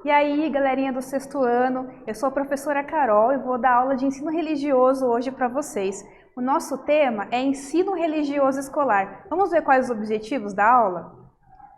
E aí, galerinha do sexto ano, eu sou a professora Carol e vou dar aula de ensino religioso hoje para vocês. O nosso tema é ensino religioso escolar. Vamos ver quais os objetivos da aula?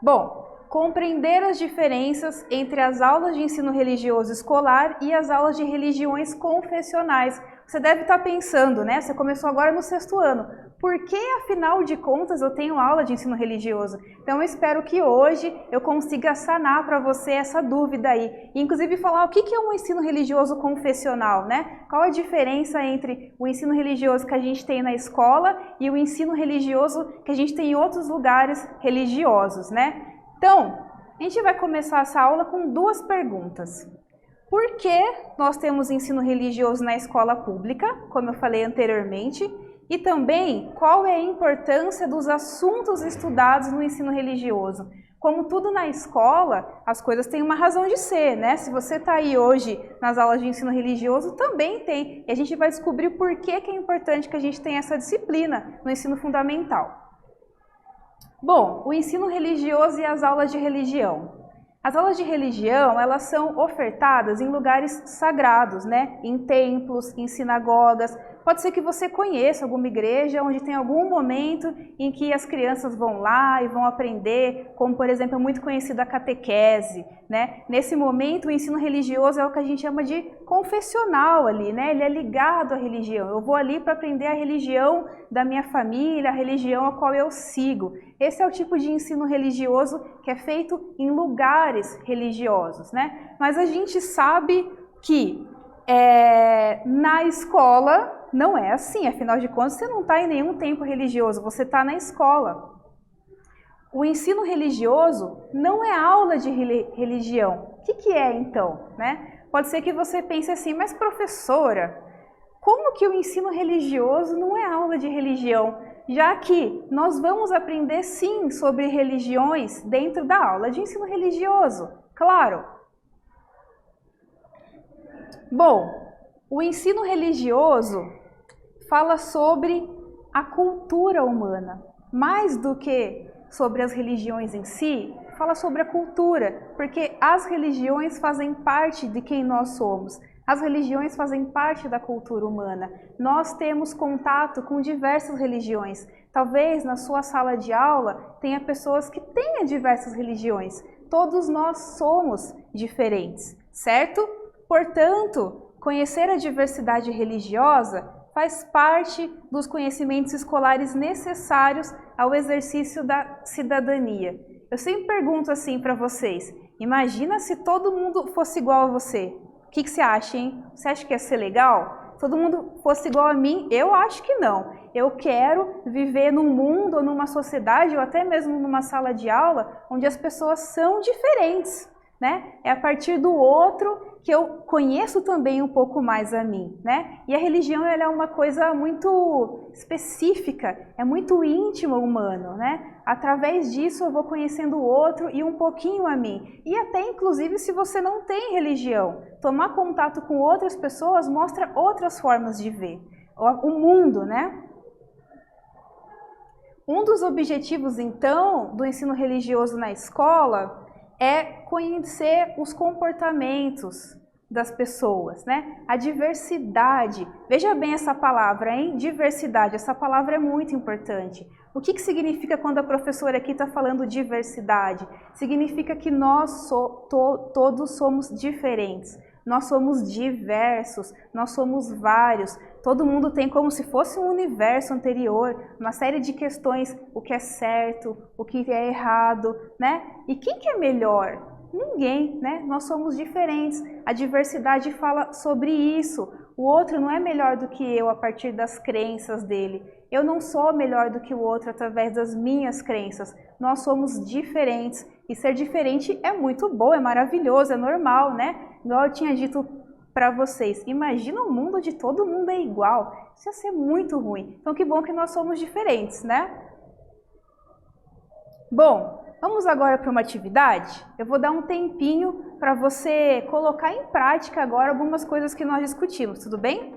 Bom, compreender as diferenças entre as aulas de ensino religioso escolar e as aulas de religiões confessionais. Você deve estar pensando, né? Você começou agora no sexto ano. Por que, afinal de contas, eu tenho aula de ensino religioso? Então, eu espero que hoje eu consiga sanar para você essa dúvida aí. E, inclusive, falar o que é um ensino religioso confessional, né? Qual a diferença entre o ensino religioso que a gente tem na escola e o ensino religioso que a gente tem em outros lugares religiosos, né? Então, a gente vai começar essa aula com duas perguntas. Por que nós temos ensino religioso na escola pública, como eu falei anteriormente, e também qual é a importância dos assuntos estudados no ensino religioso? Como tudo na escola, as coisas têm uma razão de ser, né? Se você está aí hoje nas aulas de ensino religioso, também tem. E a gente vai descobrir por que é importante que a gente tenha essa disciplina no ensino fundamental. Bom, o ensino religioso e as aulas de religião. As aulas de religião, elas são ofertadas em lugares sagrados, né? Em templos, em sinagogas. Pode ser que você conheça alguma igreja onde tem algum momento em que as crianças vão lá e vão aprender, como por exemplo, é muito conhecida a catequese, né? Nesse momento, o ensino religioso é o que a gente chama de confessional ali, né? Ele é ligado à religião. Eu vou ali para aprender a religião da minha família, a religião a qual eu sigo. Esse é o tipo de ensino religioso que é feito em lugares religiosos, né? Mas a gente sabe que na escola não é assim, afinal de contas você não está em nenhum tempo religioso, você está na escola. O ensino religioso não é aula de religião. O que é então, né? Pode ser que você pense assim, mas professora, como que o ensino religioso não é aula de religião? Já que nós vamos aprender sim sobre religiões dentro da aula de ensino religioso, claro. Bom, o ensino religioso fala sobre a cultura humana, mais do que sobre as religiões em si, fala sobre a cultura, porque as religiões fazem parte de quem nós somos. As religiões fazem parte da cultura humana. Nós temos contato com diversas religiões. Talvez na sua sala de aula tenha pessoas que tenham diversas religiões. Todos nós somos diferentes, certo? Portanto, conhecer a diversidade religiosa faz parte dos conhecimentos escolares necessários ao exercício da cidadania. Eu sempre pergunto assim para vocês, imagina se todo mundo fosse igual a você. O que você acha, hein? Você acha que ia ser legal? Todo mundo fosse igual a mim? Eu acho que não. Eu quero viver num mundo ou numa sociedade ou até mesmo numa sala de aula onde as pessoas são diferentes, né? É a partir do outro que eu conheço também um pouco mais a mim, né? E a religião ela é uma coisa muito específica, é muito íntima humano, né? Através disso eu vou conhecendo o outro e um pouquinho a mim. E até inclusive se você não tem religião, tomar contato com outras pessoas mostra outras formas de ver o mundo, né? Um dos objetivos então do ensino religioso na escola é conhecer os comportamentos das pessoas, né? A diversidade. Veja bem essa palavra, hein? Diversidade. Essa palavra é muito importante. O que significa quando a professora aqui está falando diversidade? Significa que nós todos somos diferentes. Nós somos diversos, nós somos vários. Todo mundo tem como se fosse um universo anterior, uma série de questões, o que é certo, o que é errado, né? E quem que é melhor? Ninguém, né? Nós somos diferentes. A diversidade fala sobre isso. O outro não é melhor do que eu a partir das crenças dele. Eu não sou melhor do que o outro através das minhas crenças. Nós somos diferentes. E ser diferente é muito bom, é maravilhoso, é normal, né? Igual eu tinha dito para vocês, imagina um mundo onde todo mundo é igual. Isso ia ser muito ruim. Então que bom que nós somos diferentes, né? Bom, vamos agora para uma atividade? Eu vou dar um tempinho para você colocar em prática agora algumas coisas que nós discutimos, tudo bem?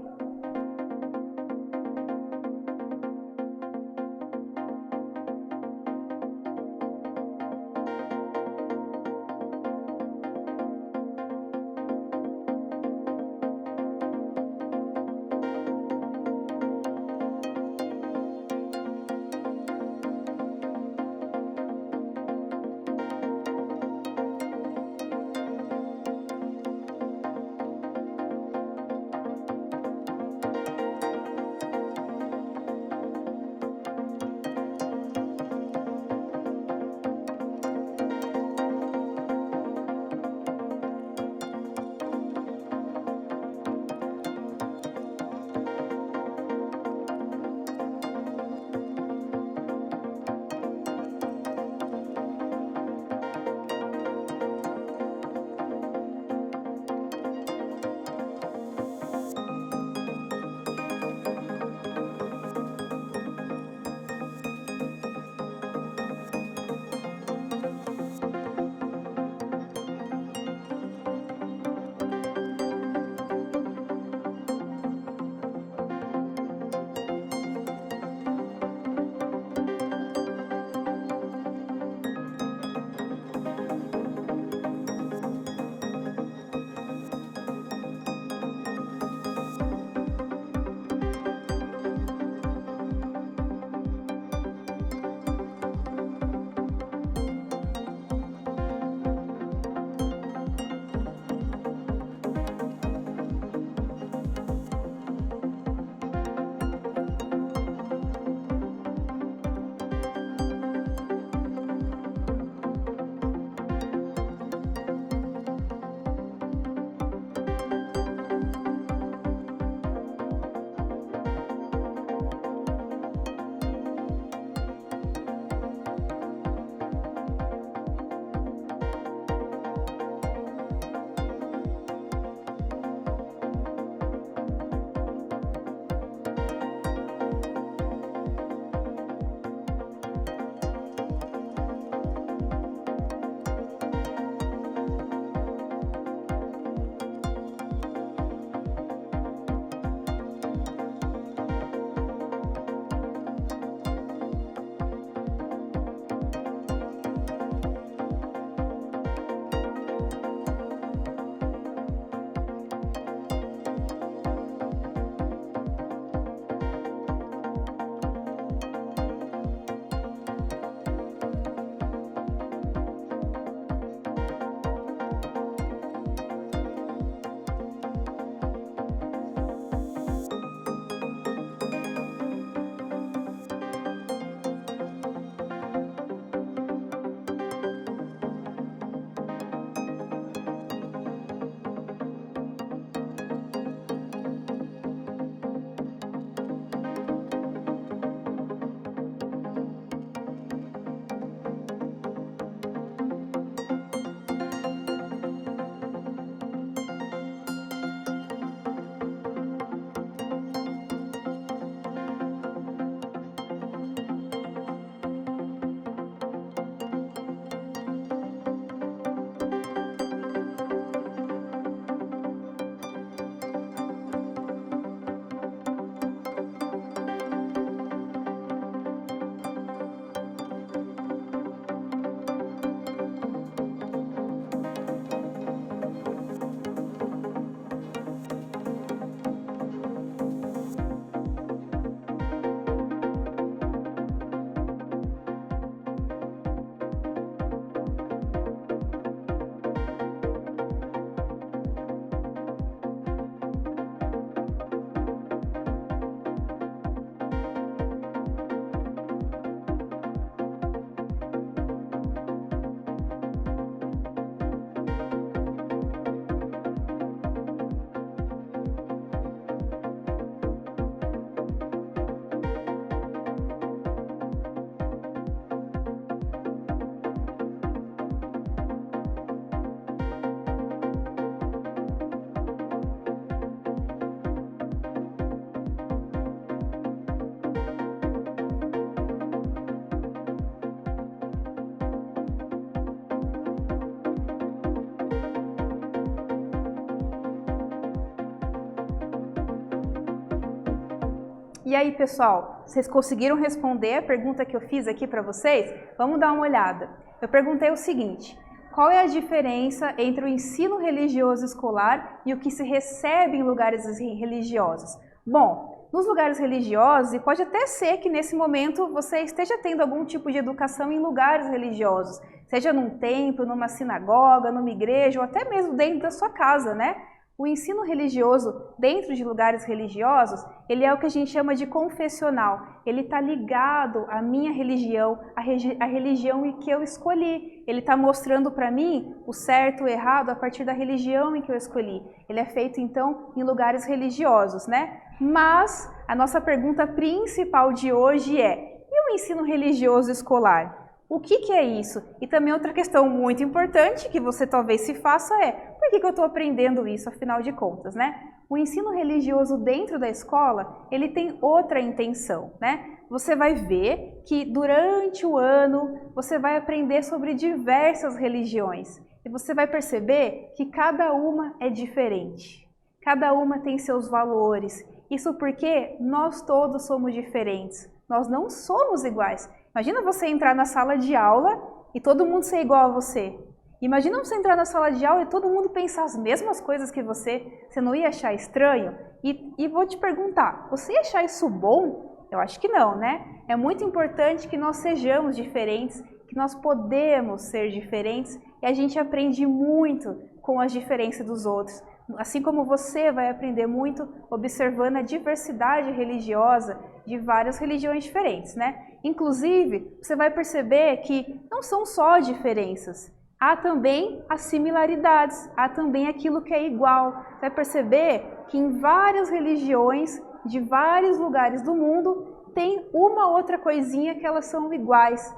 E aí, pessoal, vocês conseguiram responder a pergunta que eu fiz aqui para vocês? Vamos dar uma olhada. Eu perguntei o seguinte: qual é a diferença entre o ensino religioso escolar e o que se recebe em lugares religiosos? Bom, nos lugares religiosos, e pode até ser que nesse momento você esteja tendo algum tipo de educação em lugares religiosos, seja num templo, numa sinagoga, numa igreja ou até mesmo dentro da sua casa, né? O ensino religioso dentro de lugares religiosos, ele é o que a gente chama de confessional. Ele está ligado à minha religião, à religião em que eu escolhi. Ele está mostrando para mim o certo e o errado a partir da religião em que eu escolhi. Ele é feito, então, em lugares religiosos, né? Mas a nossa pergunta principal de hoje é: e o ensino religioso escolar? O que é isso? E também outra questão muito importante que você talvez se faça é: por que eu estou aprendendo isso, afinal de contas, né? O ensino religioso dentro da escola, ele tem outra intenção, né? Você vai ver que durante o ano você vai aprender sobre diversas religiões e você vai perceber que cada uma é diferente. Cada uma tem seus valores. Isso porque nós todos somos diferentes. Nós não somos iguais. Imagina você entrar na sala de aula e todo mundo ser igual a você. Imagina você entrar na sala de aula e todo mundo pensar as mesmas coisas que você. Você não ia achar estranho? E vou te perguntar, você ia achar isso bom? Eu acho que não, né? É muito importante que nós sejamos diferentes, que nós podemos ser diferentes e a gente aprende muito com as diferenças dos outros. Assim como você vai aprender muito observando a diversidade religiosa de várias religiões diferentes, né? Inclusive, você vai perceber que não são só diferenças, há também as similaridades, há também aquilo que é igual. Você vai perceber que em várias religiões, de vários lugares do mundo, tem uma outra coisinha que elas são iguais.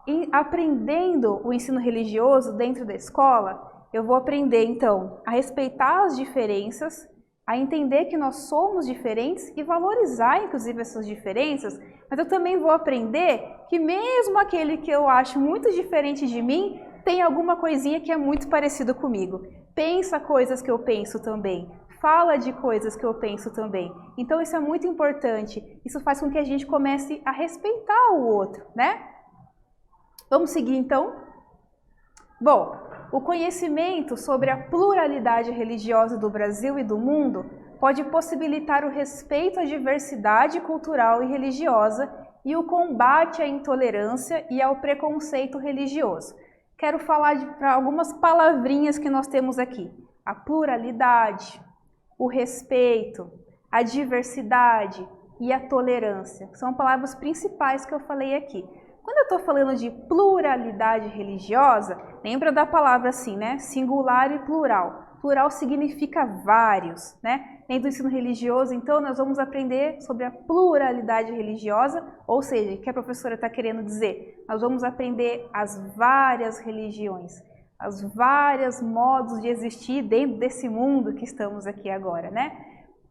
E aprendendo o ensino religioso dentro da escola, eu vou aprender, então, a respeitar as diferenças, a entender que nós somos diferentes e valorizar, inclusive, essas diferenças, mas eu também vou aprender que mesmo aquele que eu acho muito diferente de mim, tem alguma coisinha que é muito parecido comigo. Pensa coisas que eu penso também, fala de coisas que eu penso também. Então, isso é muito importante. Isso faz com que a gente comece a respeitar o outro, né? Vamos seguir, então? Bom, o conhecimento sobre a pluralidade religiosa do Brasil e do mundo pode possibilitar o respeito à diversidade cultural e religiosa e o combate à intolerância e ao preconceito religioso. Quero falar para algumas palavrinhas que nós temos aqui: a pluralidade, o respeito, a diversidade e a tolerância. São palavras principais que eu falei aqui. Quando eu estou falando de pluralidade religiosa, lembra da palavra assim, né? Singular e plural. Plural significa vários, né? Dentro do ensino religioso, então, nós vamos aprender sobre a pluralidade religiosa, ou seja, o que a professora está querendo dizer? Nós vamos aprender as várias religiões, as vários modos de existir dentro desse mundo que estamos aqui agora, né?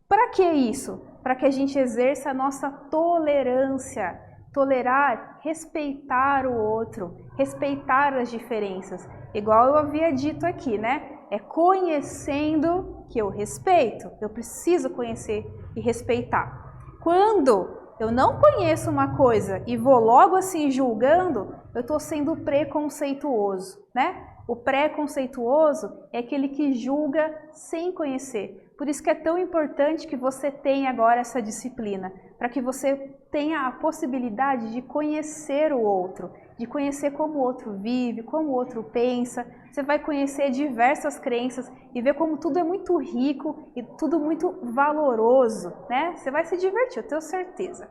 Para que isso? Para que a gente exerça a nossa tolerância. Tolerar, respeitar o outro, respeitar as diferenças. Igual eu havia dito aqui, né? É conhecendo que eu respeito. Eu preciso conhecer e respeitar. Quando eu não conheço uma coisa e vou logo assim julgando, eu estou sendo preconceituoso, né? O preconceituoso é aquele que julga sem conhecer. Por isso que é tão importante que você tenha agora essa disciplina, para que você tenha a possibilidade de conhecer o outro, de conhecer como o outro vive, como o outro pensa. Você vai conhecer diversas crenças e ver como tudo é muito rico e tudo muito valoroso, né? Você vai se divertir, eu tenho certeza.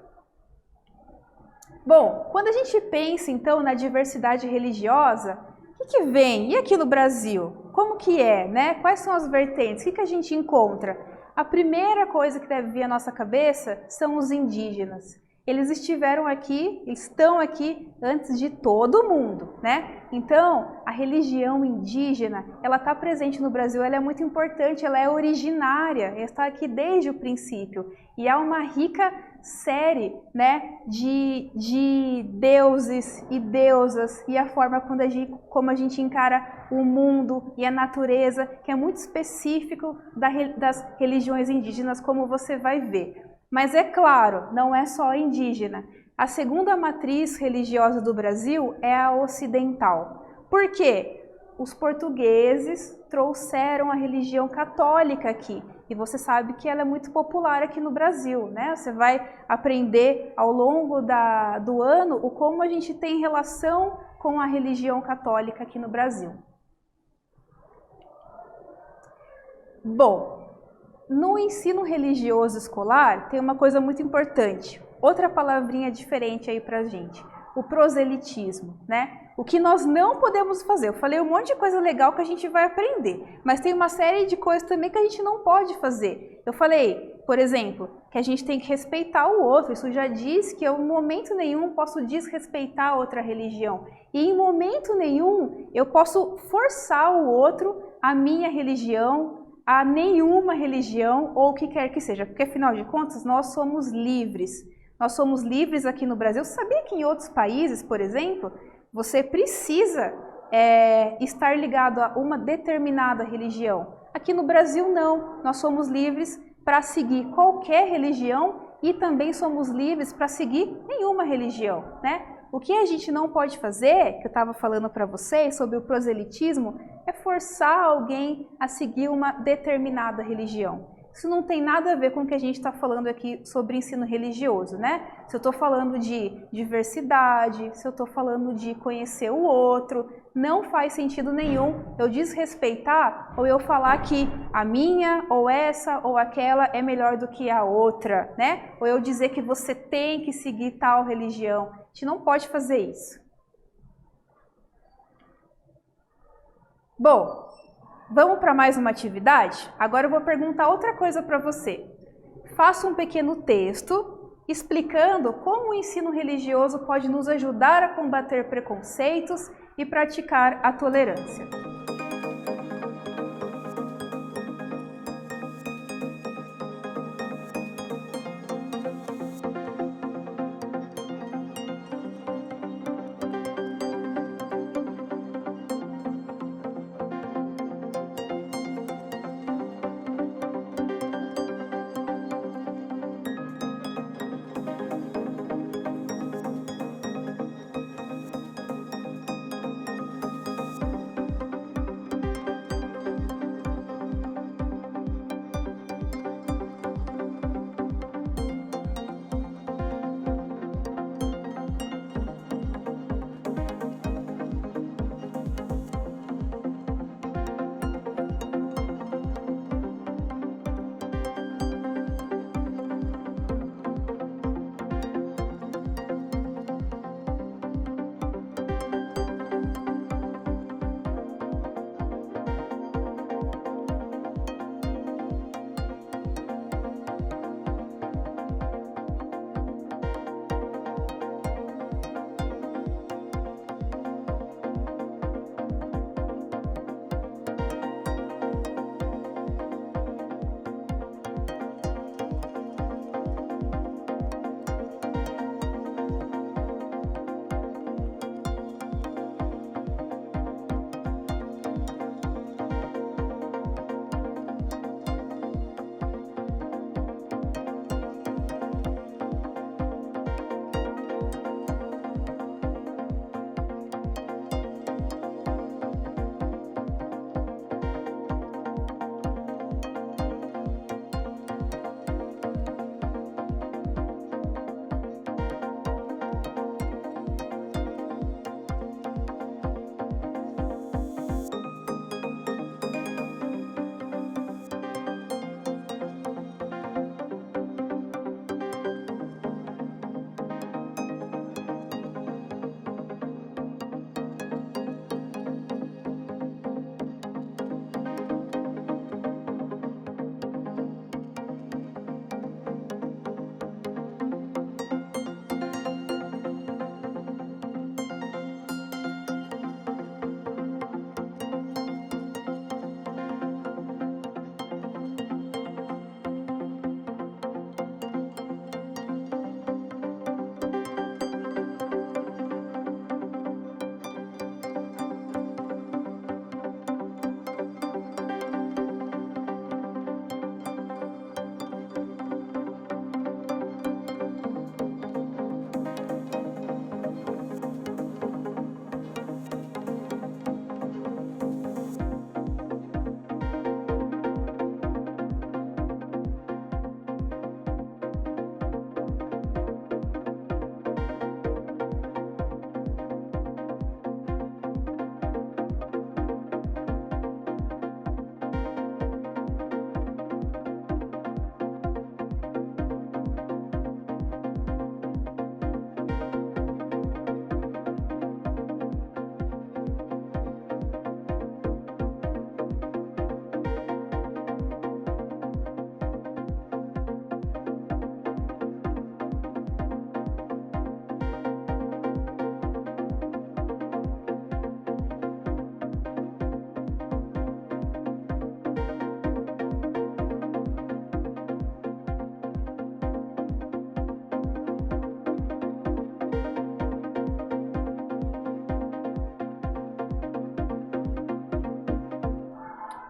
Bom, quando a gente pensa então na diversidade religiosa, o que vem? E aqui no Brasil? Como que é, né? Quais são as vertentes? O que a gente encontra? A primeira coisa que deve vir à nossa cabeça são os indígenas. Eles estiveram aqui, estão aqui antes de todo mundo, né? Então, a religião indígena, ela está presente no Brasil, ela é muito importante, ela é originária, ela está aqui desde o princípio. E há uma rica série, né, de deuses e deusas e a forma como a gente encara o mundo e a natureza, que é muito específico das religiões indígenas, como você vai ver. Mas é claro, não é só a indígena. A segunda matriz religiosa do Brasil é a ocidental. Por quê? Os portugueses trouxeram a religião católica aqui. E você sabe que ela é muito popular aqui no Brasil, né? Você vai aprender ao longo do ano o como a gente tem relação com a religião católica aqui no Brasil. Bom, no ensino religioso escolar tem uma coisa muito importante. Outra palavrinha diferente aí pra gente. O proselitismo, né? O que nós não podemos fazer. Eu falei um monte de coisa legal que a gente vai aprender, mas tem uma série de coisas também que a gente não pode fazer. Eu falei, por exemplo, que a gente tem que respeitar o outro. Isso já diz que eu em momento nenhum posso desrespeitar outra religião. E em momento nenhum eu posso forçar o outro à minha religião, a nenhuma religião ou o que quer que seja. Porque afinal de contas nós somos livres. Nós somos livres aqui no Brasil. Você sabia que em outros países, por exemplo, você precisa estar ligado a uma determinada religião? Aqui no Brasil não, nós somos livres para seguir qualquer religião e também somos livres para seguir nenhuma religião, né? O que a gente não pode fazer, que eu estava falando para vocês sobre o proselitismo, é forçar alguém a seguir uma determinada religião. Isso não tem nada a ver com o que a gente está falando aqui sobre ensino religioso, né? Se eu estou falando de diversidade, se eu estou falando de conhecer o outro, não faz sentido nenhum eu desrespeitar ou eu falar que a minha, ou essa, ou aquela é melhor do que a outra, né? Ou eu dizer que você tem que seguir tal religião. A gente não pode fazer isso. Bom, vamos para mais uma atividade? Agora eu vou perguntar outra coisa para você. Faça um pequeno texto explicando como o ensino religioso pode nos ajudar a combater preconceitos e praticar a tolerância.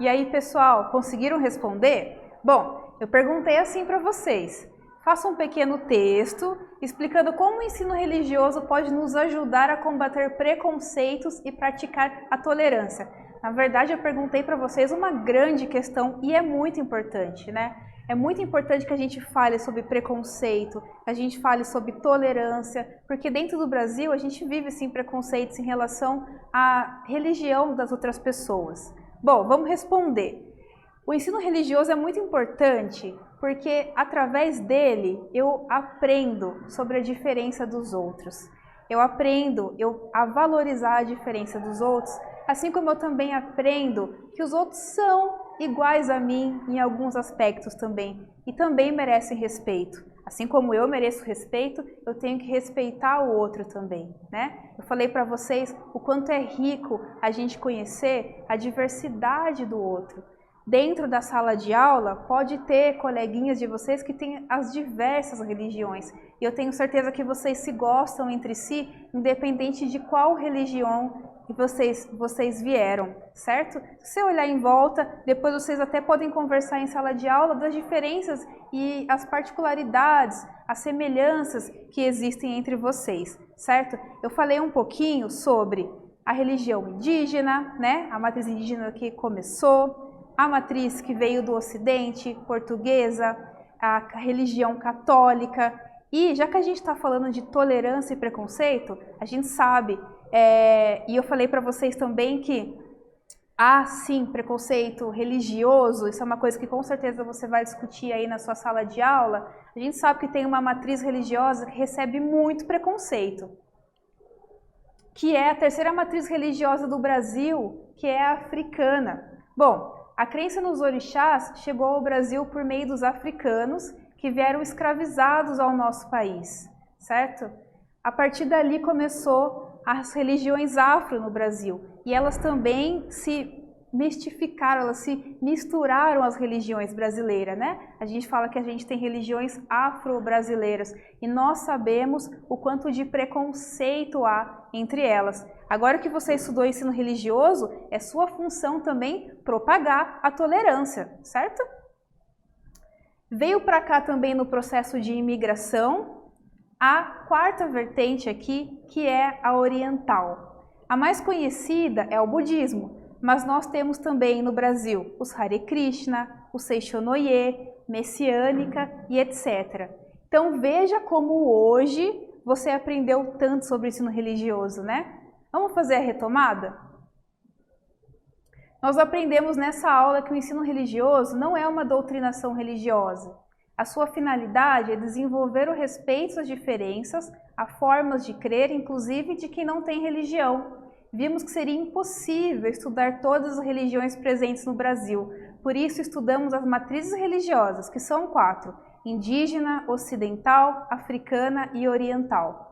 E aí, pessoal, conseguiram responder? Bom, eu perguntei assim para vocês. Faça um pequeno texto explicando como o ensino religioso pode nos ajudar a combater preconceitos e praticar a tolerância. Na verdade, eu perguntei para vocês uma grande questão e é muito importante, né? É muito importante que a gente fale sobre preconceito, que a gente fale sobre tolerância, porque dentro do Brasil a gente vive sim preconceitos em relação à religião das outras pessoas. Bom, vamos responder. O ensino religioso é muito importante porque através dele eu aprendo sobre a diferença dos outros. Eu aprendo a valorizar a diferença dos outros, assim como eu também aprendo que os outros são iguais a mim em alguns aspectos também e também merecem respeito. Assim como eu mereço respeito, eu tenho que respeitar o outro também, né? Eu falei para vocês o quanto é rico a gente conhecer a diversidade do outro. Dentro da sala de aula, pode ter coleguinhas de vocês que têm as diversas religiões. E eu tenho certeza que vocês se gostam entre si, independente de qual religião que vocês vieram, certo? Se você olhar em volta, depois vocês até podem conversar em sala de aula das diferenças e as particularidades, as semelhanças que existem entre vocês, certo? Eu falei um pouquinho sobre a religião indígena, né? A matriz indígena que começou, a matriz que veio do Ocidente, portuguesa, a religião católica. E já que a gente está falando de tolerância e preconceito, a gente sabe, e eu falei para vocês também que há sim preconceito religioso, isso é uma coisa que com certeza você vai discutir aí na sua sala de aula. A gente sabe que tem uma matriz religiosa que recebe muito preconceito, que é a terceira matriz religiosa do Brasil, que é a africana. Bom, a crença nos orixás chegou ao Brasil por meio dos africanos que vieram escravizados ao nosso país, certo? A partir dali começou as religiões afro no Brasil e elas também se mistificaram, elas se misturaram às religiões brasileiras, né? A gente fala que a gente tem religiões afro-brasileiras e nós sabemos o quanto de preconceito há entre elas. Agora que você estudou ensino religioso, é sua função também propagar a tolerância, certo? Veio para cá também no processo de imigração a quarta vertente aqui, que é a oriental. A mais conhecida é o budismo, mas nós temos também no Brasil os Hare Krishna, o Seishonoye, Messiânica e etc. Então veja como hoje você aprendeu tanto sobre o ensino religioso, né? Vamos fazer a retomada? Nós aprendemos nessa aula que o ensino religioso não é uma doutrinação religiosa. A sua finalidade é desenvolver o respeito às diferenças, a formas de crer, inclusive de quem não tem religião. Vimos que seria impossível estudar todas as religiões presentes no Brasil. Por isso estudamos as matrizes religiosas, que são 4: indígena, ocidental, africana e oriental.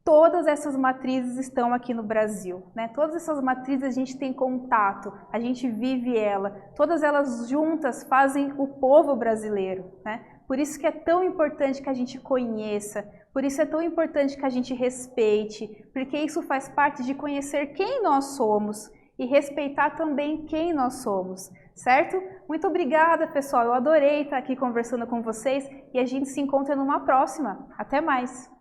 Todas essas matrizes estão aqui no Brasil, né? Todas essas matrizes a gente tem contato, a gente vive ela, todas elas juntas fazem o povo brasileiro, né? Por isso que é tão importante que a gente conheça, por isso é tão importante que a gente respeite, porque isso faz parte de conhecer quem nós somos e respeitar também quem nós somos, certo? Muito obrigada, pessoal, eu adorei estar aqui conversando com vocês e a gente se encontra numa próxima. Até mais!